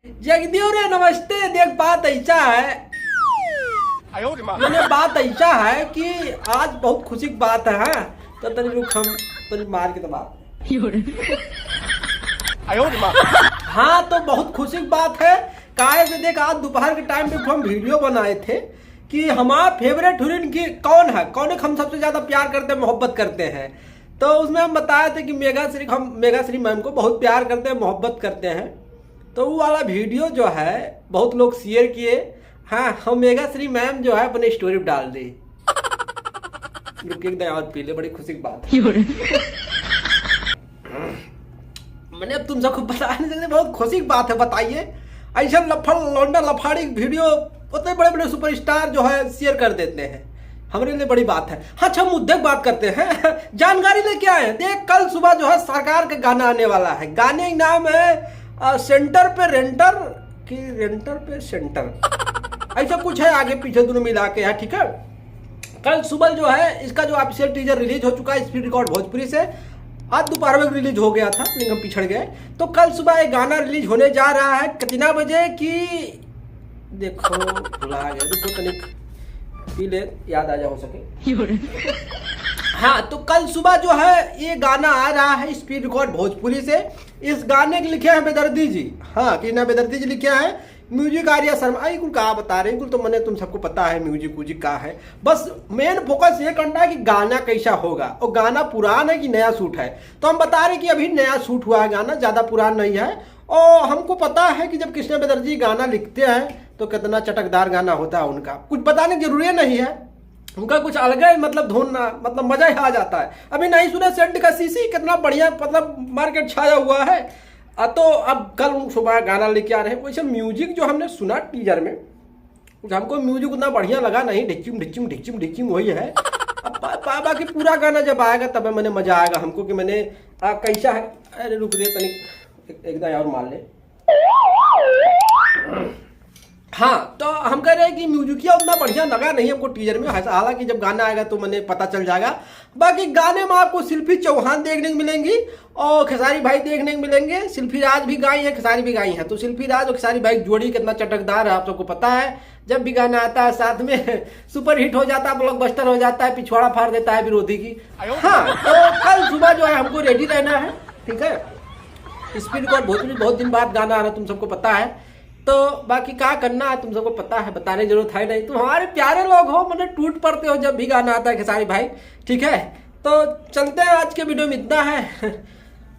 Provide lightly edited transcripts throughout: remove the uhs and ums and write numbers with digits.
जगदियो रे नमस्ते। देख बात ऐसा है, मैंने बात ऐसा है कि आज बहुत खुशी की बात है। हाँ तो तनी रुक, हम तनी मार के तो बात। हाँ तो बहुत खुशी की बात है। काहे से देख, आज दोपहर के टाइम पे हम वीडियो बनाए थे कि हमारा फेवरेट हीरोइन की कौन है, कौन हम सबसे ज्यादा प्यार करते हैं, मोहब्बत करते हैं। तो उसमें हम बताए थे कि हम मेघाश्री मैम को बहुत प्यार करते हैं, मोहब्बत करते हैं। तो वो वाला वीडियो जो है बहुत लोग शेयर किए। हाँ हम मेघाश्री मैम जो है अपने स्टोरी पर डाल दी। एकदम और पीले, बड़ी खुशी की बात है। मैंने अब तुम सबको बता नहीं सकते, बहुत खुशी की बात है। बताइए, ऐसा लौंडा लफाड़ी वीडियो उतने बड़े बड़े सुपरस्टार जो है शेयर कर देते हैं, हमारे लिए बड़ी बात है। हाँ अच्छा मुद्दे की बात करते हैं, जानकारी लेके आए। देख कल सुबह जो है सरकार का गाना आने वाला है। गाने का नाम है सेंटर पे रेंटर की रेंटर पे सेंटर, ऐसा कुछ है, आगे पीछे दोनों मिला के है। ठीक है, कल सुबह जो है इसका जो ऑफिशियल टीजर रिलीज हो चुका है स्पीड रिकॉर्ड भोजपुरी से। आज दोपहर में रिलीज हो गया था लेकिन हम पिछड़ गए। तो कल सुबह एक गाना रिलीज होने जा रहा है कितना बजे की, देखो भुला गया, रुको तनिक पी ले, याद आ जा हो सके। हाँ तो कल सुबह जो है ये गाना आ रहा है स्पीड रिकॉर्ड भोजपुरी से। इस गाने के लिखे हैं बेदर्दी जी। हाँ कि ना बेदर्दी जी लिखे हैं, म्यूजिक आर्या शर्मा। आई कुल कहा बता रहे हैं, तो मैंने तुम सबको पता है म्यूजिक व्यूजिक का है। बस मेन फोकस ये करना है कि गाना कैसा होगा, और गाना पुराना है कि नया शूट है। तो हम बता रहे कि अभी नया शूट हुआ है गाना, ज़्यादा पुराना नहीं है। और हमको पता है कि जब कृष्णा बेदर्जी गाना लिखते हैं तो कितना चटकदार गाना होता है उनका, कुछ बताने की जरूरी नहीं है। उनका कुछ अलग है, मतलब धुन, मतलब मजा ही आ जाता है। अभी नहीं सुने सेंट का सीसी, कितना बढ़िया मतलब मार्केट छाया हुआ है। तो अब कल सुबह गाना लेके आ रहे हैं। वैसे म्यूजिक जो हमने सुना टीजर में, हमको म्यूजिक उतना बढ़िया लगा नहीं, ढिचिम ढिचिम ढिचिम ढिचिम वही है। अब बाकी पूरा गाना जब आएगा तब मैंने मजा आएगा हमको कि मैंने कैसा है। अरे रुक दे तनिक, एकदम और मान ले। हाँ तो हम कह रहे हैं कि म्यूजिकिया उतना बढ़िया लगा नहीं हमको टीजर में। हालांकि जब गाना आएगा तो मैंने पता चल जाएगा। बाकी गाने में आपको शिल्पी चौहान देखने को मिलेंगी और खेसारी भाई देखने को मिलेंगे। शिल्पी राज भी गाई है, खेसारी भी गाई है। तो शिल्पी राज और खेसारी भाई जोड़ी कितना चटकदार है आप सबको पता है। जब भी गाना आता है साथ में सुपर हिट हो जाता है, ब्लॉकबस्टर हो जाता है, पिछवाड़ा फाड़ देता है विरोधी की। हाँ तो कल सुबह जो है हमको रेडी रहना है। ठीक है, स्पीड रिकॉर्ड बहुत दिन बाद गाना आ रहा है, तुम सबको पता है। तो बाकी क्या करना है तुम सबको पता है, बताने की जरूरत है नहीं। तुम हमारे प्यारे लोग हो, मैंने टूट पड़ते हो जब भी गाना आता है खेसारी भाई। ठीक है तो चलते हैं, आज के वीडियो में इतना है।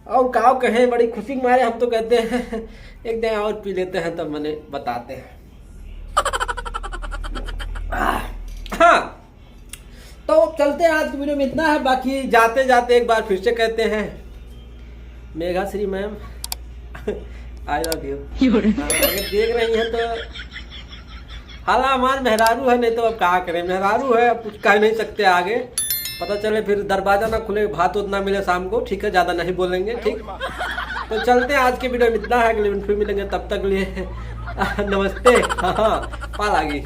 और काव कहें, बड़ी खुशी के मारे हम तो कहते हैं एक दिन और पी लेते हैं तब मैंने बताते हैं। हाँ तो चलते हैं, आज की वीडियो में इतना है। बाकी जाते जाते एक बार फिर से कहते हैं मेघाश्री मैम आई लव यू। अगर देख रही हैं तो हालांकि हमारे मेहरारू है, नहीं तो अब कहा करें, मेहरारू है, अब कुछ कह नहीं सकते आगे। पता चले फिर दरवाजा ना खुले, भात उतना मिले शाम को। ठीक है, ज़्यादा नहीं बोलेंगे। ठीक तो चलते हैं, आज के वीडियो में इतना है। अगले फिर मिलेंगे, तब तक लिए नमस्ते। हाँ पाल आ गई।